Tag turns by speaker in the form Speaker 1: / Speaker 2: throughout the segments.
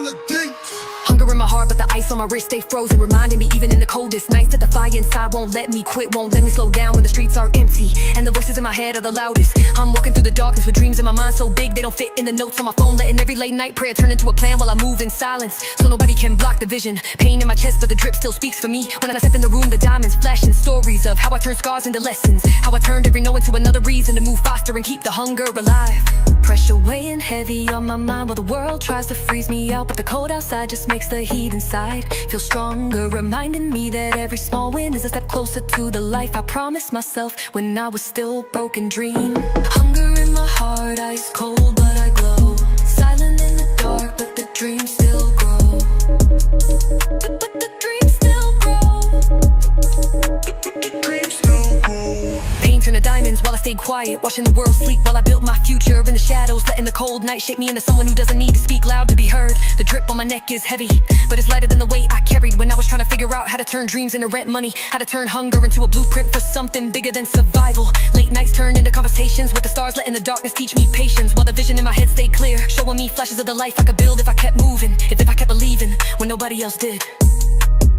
Speaker 1: Hunger in my heart, but the ice on my wrist stay frozen, reminding me even in the coldest nights that the fire inside won't let me quit, won't let me slow down when the streets are empty and the voices in my head are the loudest. I'm walking through the darkness with dreams in my mind so big they don't fit in the notes on my phone, letting every late night prayer turn into a plan while I move in silence, so nobody can block the vision. Pain in my chest, but the drip still speaks for me. When I step in the room, the diamonds flashing, stories of how I turned scars into lessons, how I turned every no into another reason to move faster and keep the hunger alive. Pressure weighing heavy on my mind while the world tries to freeze me out, but the cold outside just makes the heat inside feel stronger, reminding me that every small win is a step closer to the life I promised myself when I was still a broken dream. Hunger in my heart, ice cold but I glow, silent in the dark but the dream still grow, but the dream still grow, the dream still grow. Pain turned to diamonds while I stayed quiet, watching the world sleep while I built my future in the shadows, letting the cold night shake me into someone who doesn't need to speak loud to be heard. The drip on my neck is heavy, but it's lighter than the weight I carried when I was trying to figure out how to turn dreams into rent money, how to turn hunger into a blueprint for something bigger than survival. Late nights turn into conversations with the stars, letting the darkness teach me patience while the vision in my head stayed clear, showing me flashes of the life I could build if I kept moving, if I kept believing when nobody else did.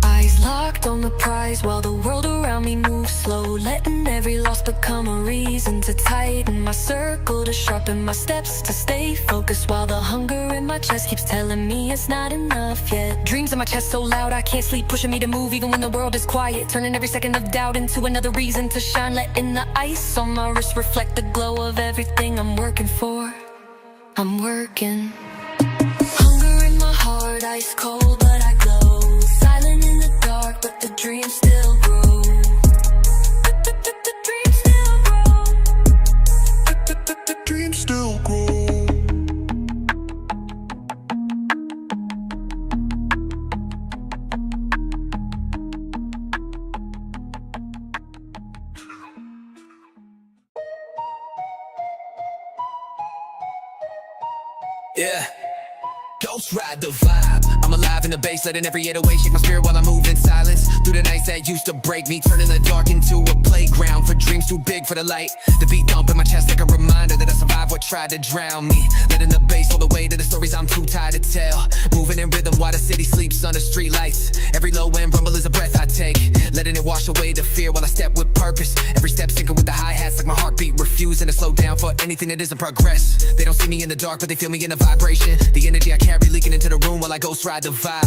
Speaker 1: Eyes locked on the prize while the world around me moves slow, letting every loss become a reason to tighten my circle, to sharpen my steps, to stay focused while the hunger in my chest keeps telling me it's not enough yet. Dreams in my chest so loud I can't sleep, pushing me to move even when the world is quiet, turning every second of doubt into another reason to shine, letting the ice on my wrist reflect the glow of everything I'm working for. I'm working. Hunger in my heart, ice cold but I glow, silent in the dark but the dream still grow, the dream still grow, the dream still grow.
Speaker 2: Yeah, ghost ride the vibe. I'm alive in the bass, letting every 808 shake my spirit while I move in silence. Through the nights that used to break me, turning the dark into a playground for dreams too big for the light. The beat thump in my chest like a reminder that I survived what tried to drown me. Letting the bass all the way to the stories I'm too tired to tell. Moving in rhythm while the city sleeps under street lights. Every low end rumble is a breath I take, letting it wash away the fear while I step with purpose. Every step syncing with the hi-hats like my heartbeat, refusing to slow down for anything that isn't progress. They don't see me in the dark but they feel me in the vibration, the energy I carry leaking into the room while I ghost ride the vibe.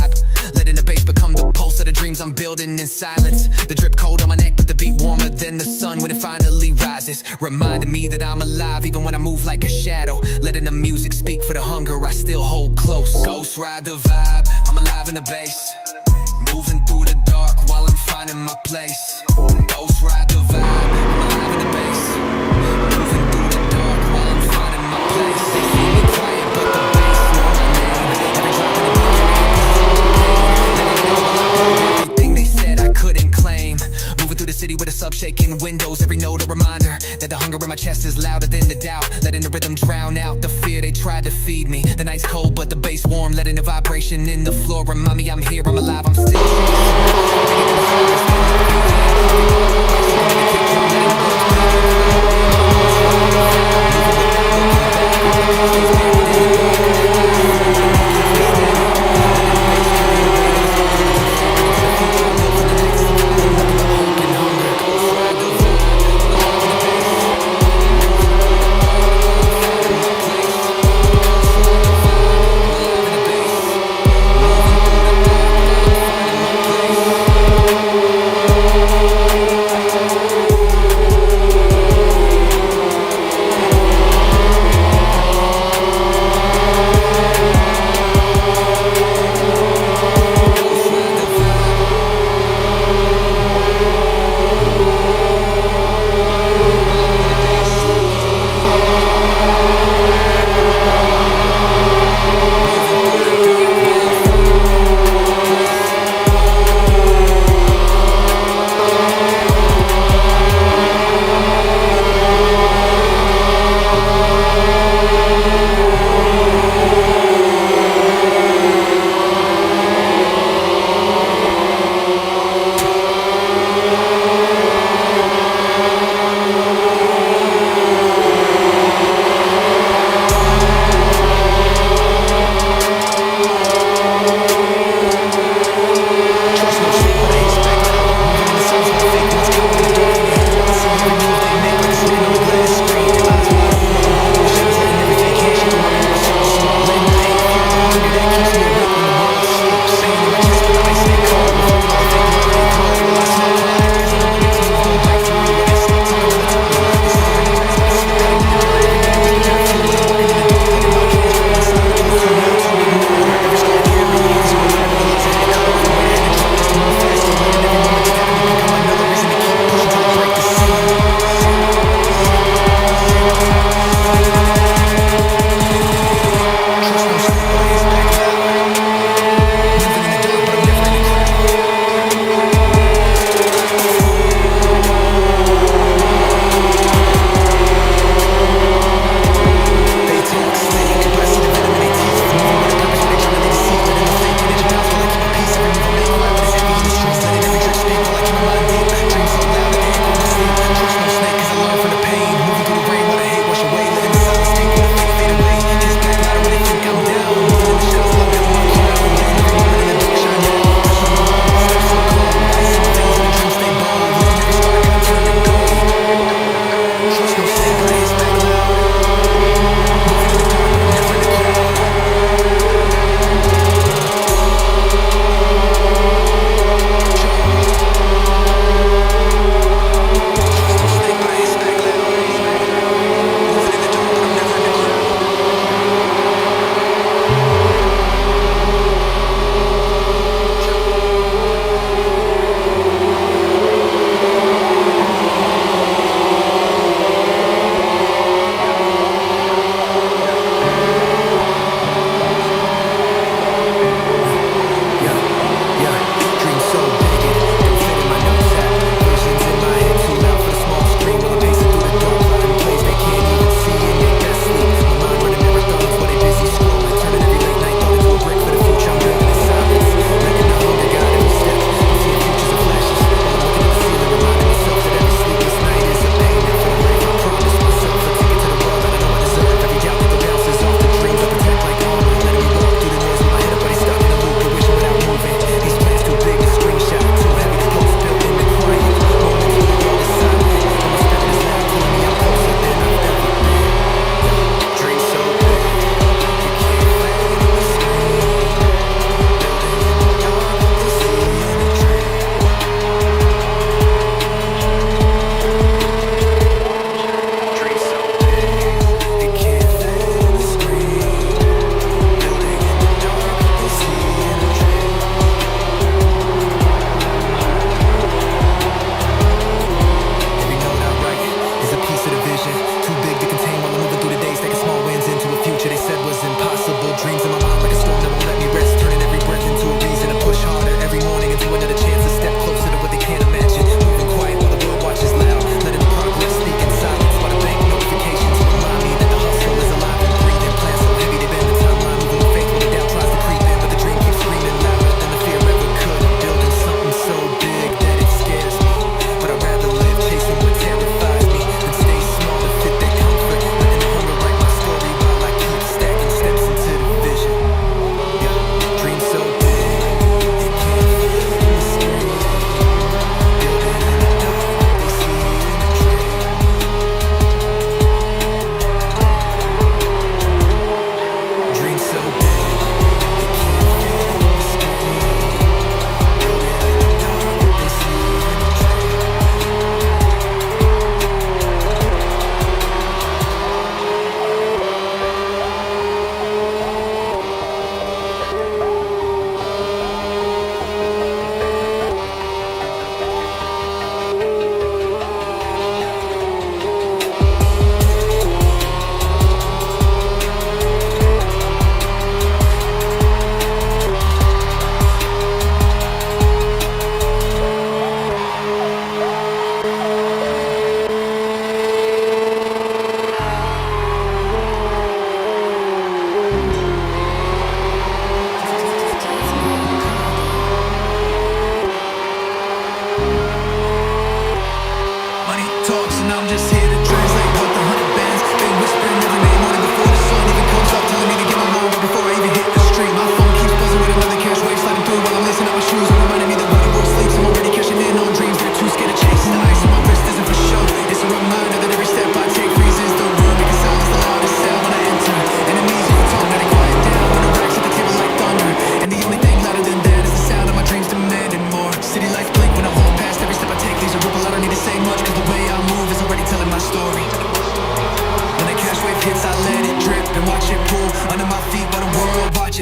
Speaker 2: Letting the bass become the pulse of the dreams I'm building in silence. The drip cold on my neck but the beat warmer than the sun when it finally rises, reminding me that I'm alive even when I move like a shadow. Letting the music speak for the hunger I still hold close. Ghost ride the vibe, I'm alive in the bass, moving through the dark while I'm finding my place. Ghost ride the vibe, I'm alive in the bass, moving through the dark while I'm finding my place. They see me quiet but the bass know my name. Every drop in the beat, everything they said I couldn't claim. Moving through the city with a sub shaking windows, every note a reminder that the hunger in my chest is louder than the doubt. Letting the rhythm drown out the fear they tried to feed me. The night's cold but the bass warm, letting the vibration in the floor remind me I'm here, I'm alive, I'm still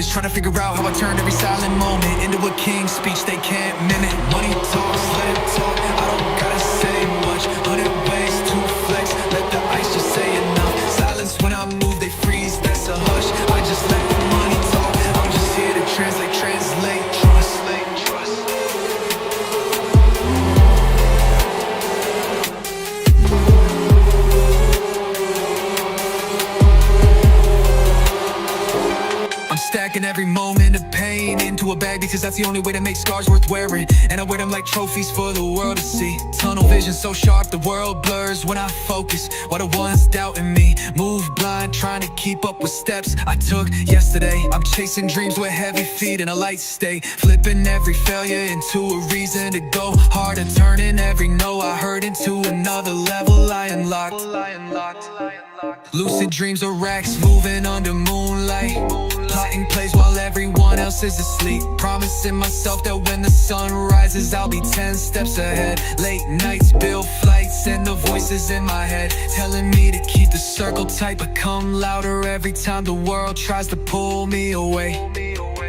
Speaker 2: speeches, trying to figure out how I turned every silent moment into a king's speech they can't mimic. Money talks, let it talk, I don't gotta say much. 100 ways to flex, let the ice just say enough. Silence when I move, they freeze, that's a hush. I just let the money talk, I'm just here to translate, trust. I'm stacking every moment of pain into a bag because that's the only way to make scars worth wearing. And I wear them like trophies for the world to see. Tunnel vision so sharp the world blurs when I focus. While the ones doubting me move blind, trying to keep up with steps I took yesterday. I'm chasing dreams with heavy feet in a light state, flipping every failure into a reason to go harder, turning every no I heard into another level I unlocked. Lucid dreams are racks moving under moonlight, plotting plays while everyone else is asleep, promising myself that when the sun rises I'll be 10 steps ahead. Late nights build flights and the voices in my head telling me to keep the circle tight, but come louder every time the world tries to pull me away.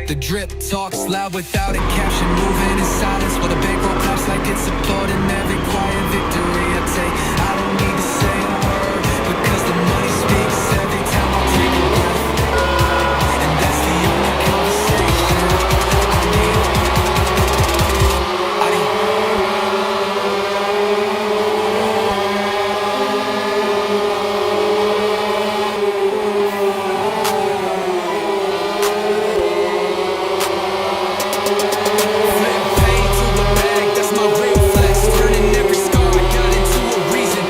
Speaker 2: The drip talks loud without a caption, moving in silence while the bankroll claps like it's applauding every quiet victory I take. I don't need to say a word because the money speaks every time I take a breath, and that's the only conversation I need. Flip pain to the bag, that's my real flex, turning every scar I got into a reason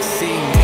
Speaker 2: see me.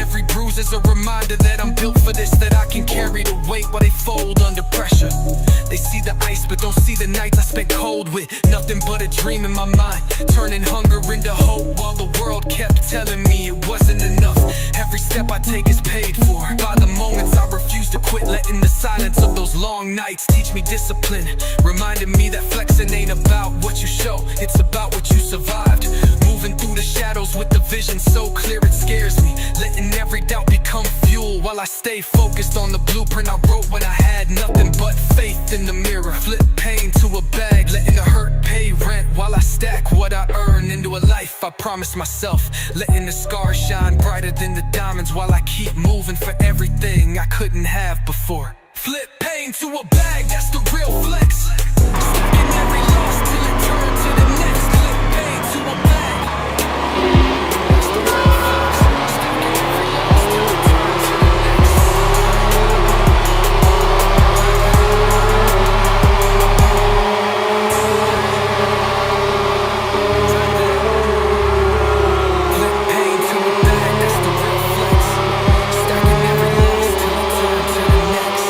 Speaker 2: Every bruise is a reminder that I'm built for this, that I can carry the weight while they fold under pressure. They see the ice but don't see the nights I spent cold with nothing but a dream in my mind, turning hunger into hope while the world kept telling me it wasn't enough. Every step I take is paid for by the moments I refuse to quit, letting the silence of those long nights teach me discipline, reminding me that flexing ain't about what you show, it's about what you survived. Moving through the shadows with the vision so clear it scares me, letting every doubt become fuel while I stay focused on the blueprint I wrote when I had nothing but faith in the mirror. Flip pain to a bag, letting the hurt pay rent while I stack what I earn into a life I promised myself, letting the scars shine brighter than the diamonds while I keep moving for everything I couldn't have before. Flip pain to a bag, that's the real flex. Stacking every loss till it turns to the next. Flip pain to a bag, that's the real flex. Stacking every loss till it turns to the next. Flip pain to a bag, that's the real flex. Stacking every loss till it turns to the next.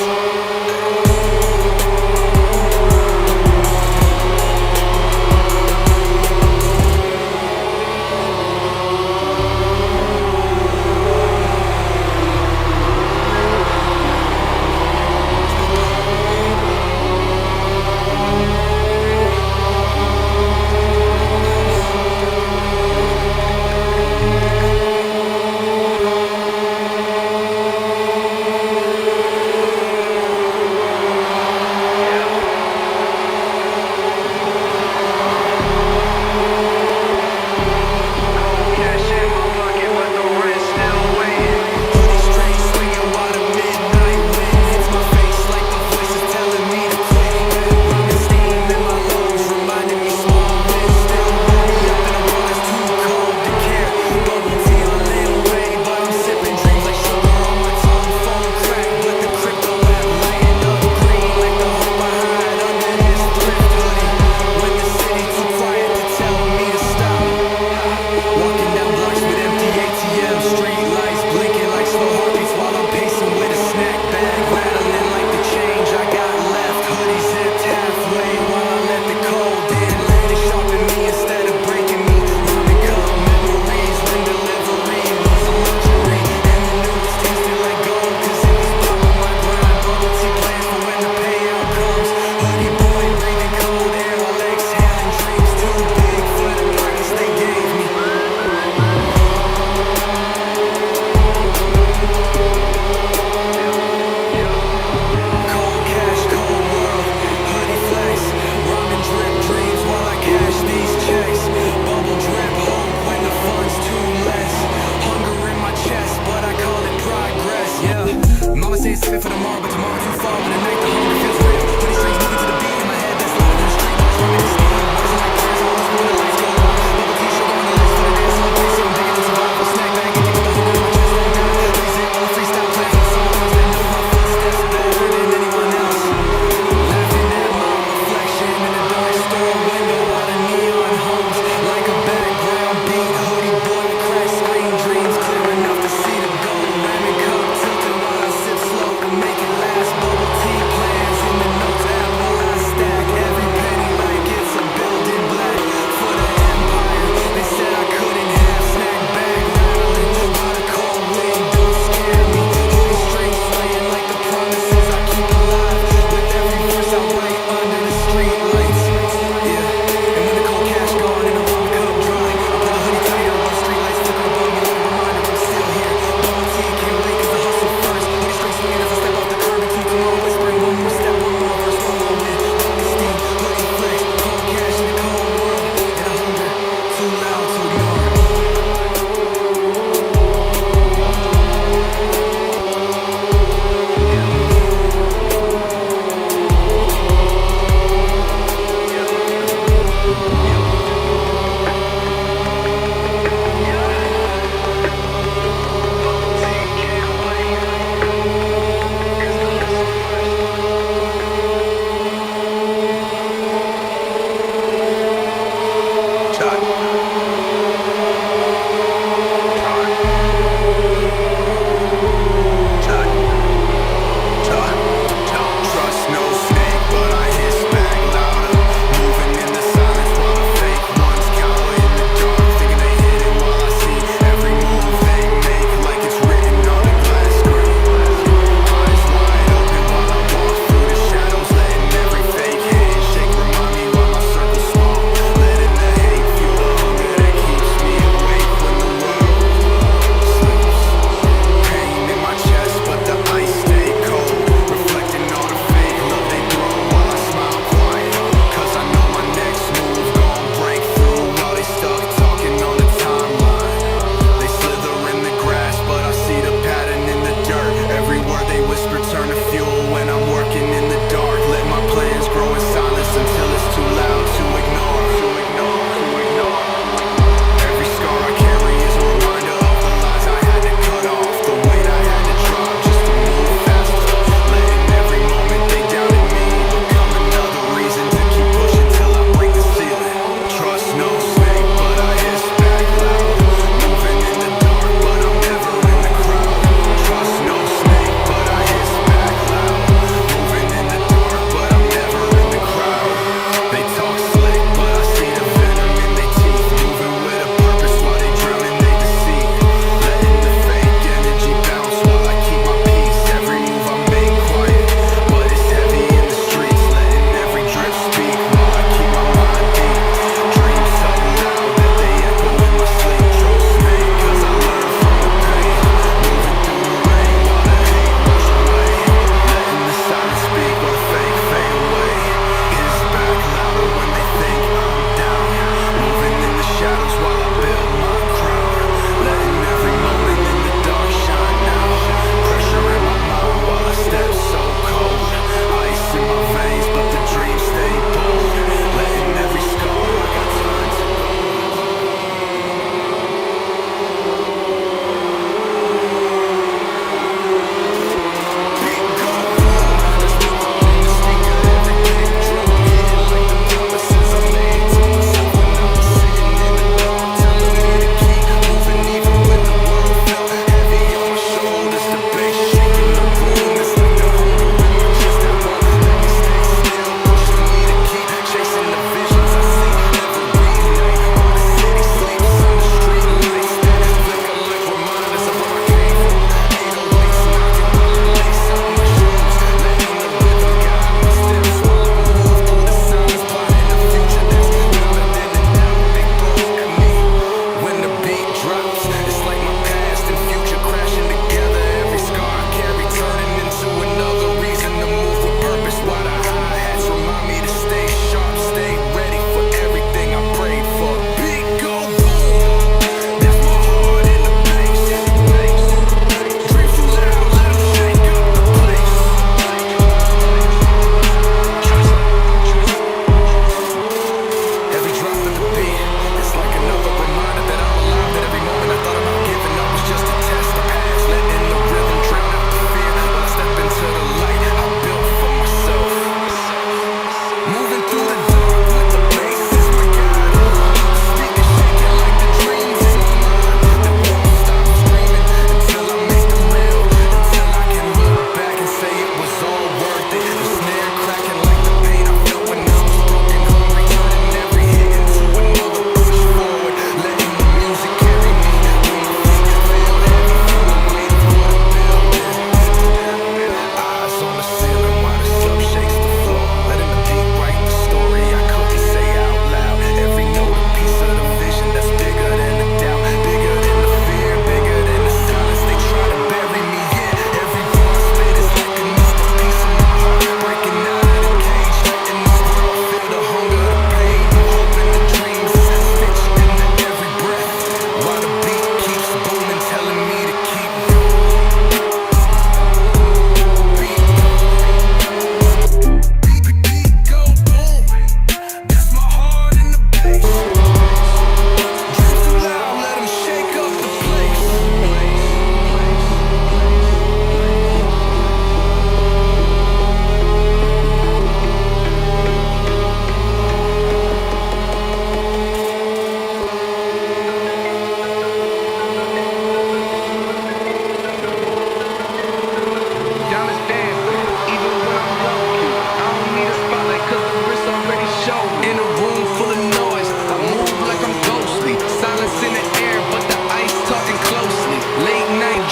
Speaker 2: Make it last.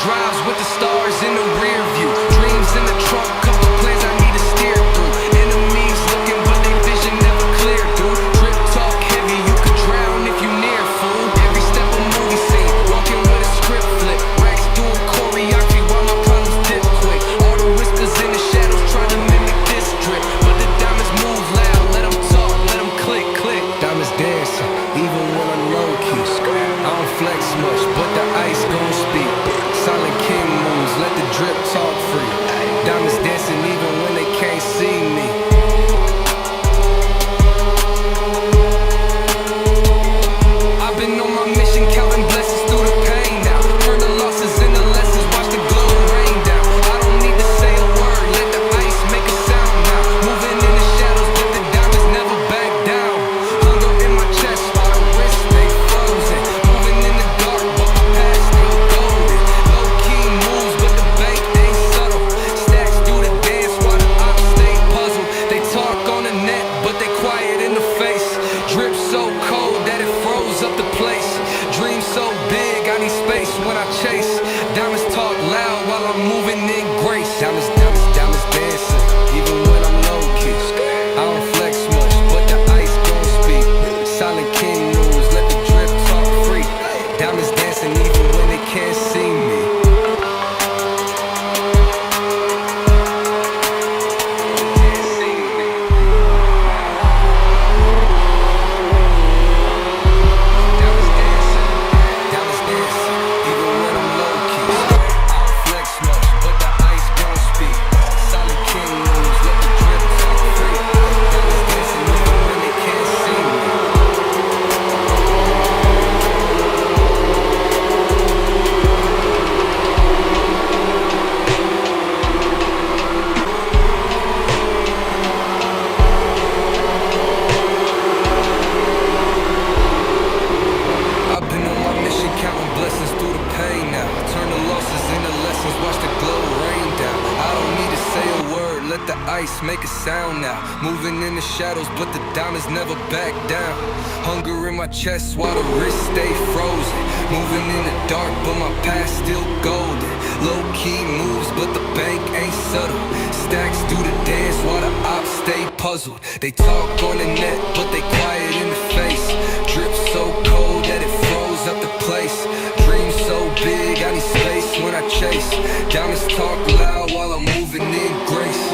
Speaker 2: drives with the stars in the rear view. Dreams in the trunk, couple plans I need to steer through. Enemies looking but they vision never clear through. Drip talk heavy, you could drown if you near fool. Every step a movie scene, walking with a script flip. Racks doing choreography while my problems dip quick. All the whiskers in the shadows trying to mimic this drip, but the diamonds move loud, let them talk, let them click, click. Diamonds dancing, even when I'm low-key. I don't flex much, but the ice gon' speak. Silent king moves, let the drip talk free. Diamonds dancing even when they can't see me. I've been on my mission, counting blessings through the pain now. Turn the losses into lessons, watch the glow rain down. I don't need to say a word, let the ice make a sound now. Moving in the shadows, but the diamonds never back down. Hunger in my chest while the wrist stay frozen. Moving in the dark, but my past still golden. Low key moves, but the bank ain't subtle. Stacks do the dance while the ops stay puzzled. They talk on the net, but they quiet in the face. Drip so cold that it froze up the place. Dream so big, I need space when I chase. Diamonds talk loud while I'm moving in grace. Diamonds, diamonds, diamonds dancing, even when I'm low-key. I don't flex much, but the ice gon' speak. Silent king moves, let the drip talk free. Diamonds dancing even when they can't see me. Let the ice make a sound now. Moving in the shadows, but the diamonds never back down. Hunger in my chest while the wrist stay frozen. Moving in the dark, but my past still golden. Low-key moves, but the bank ain't subtle. Stacks do the dance while the ops stay puzzled. They talk on the net, but they quiet in the face. Drip so cold that it froze up the place. Dream so big, I need space when I chase. Diamonds talk loud while I'm moving in grace.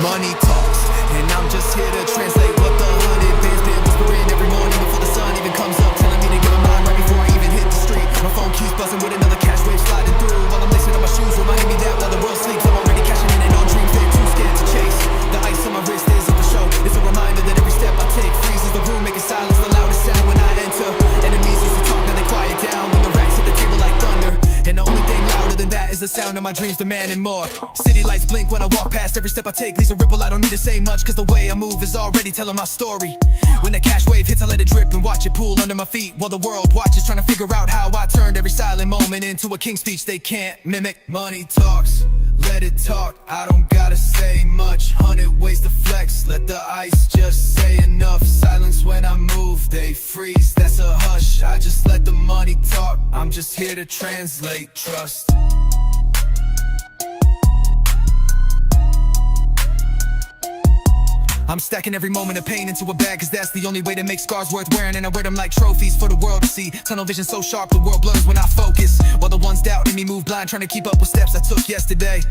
Speaker 2: Money talks, and I'm just here to translate what the 100 bands been whispering every morning before the sun even comes up, telling me to get my mind right before I even hit the street. My phone keeps buzzing with another cash wave sliding through while I'm lacing up my shoes, reminding me that while the world sleeps, I'm already cashing in on dreams they're too scared to chase. The ice on my wrist is of the show. It's a reminder that every step I take freezes the room, making silence the loudest sound when I enter. Enemies used to talk, now they quiet down when the racks hit the table like thunder. And the only thing louder than that is the sound of my dreams demanding more. City lights blink when I walk past, every step I take leaves a ripple. I don't need to say much, cause the way I move is already telling my story. When the cash wave hits, I let it drip and watch it pool under my feet, while the world watches, trying to figure out how I turned every silent moment into a king's speech they can't mimic. Money talks, let it talk, I don't gotta say much. 100 ways to flex, let the ice just say enough. Silence when I move, they freeze, that's a hush. I just let the money talk, I'm just here to translate trust. I'm stacking every moment of pain into a bag, cause that's the only way to make scars worth wearing. And I wear them like trophies for the world to see. Tunnel vision so sharp the world blurs when I focus, while the ones doubting me move blind, trying to keep up with steps I took yesterday.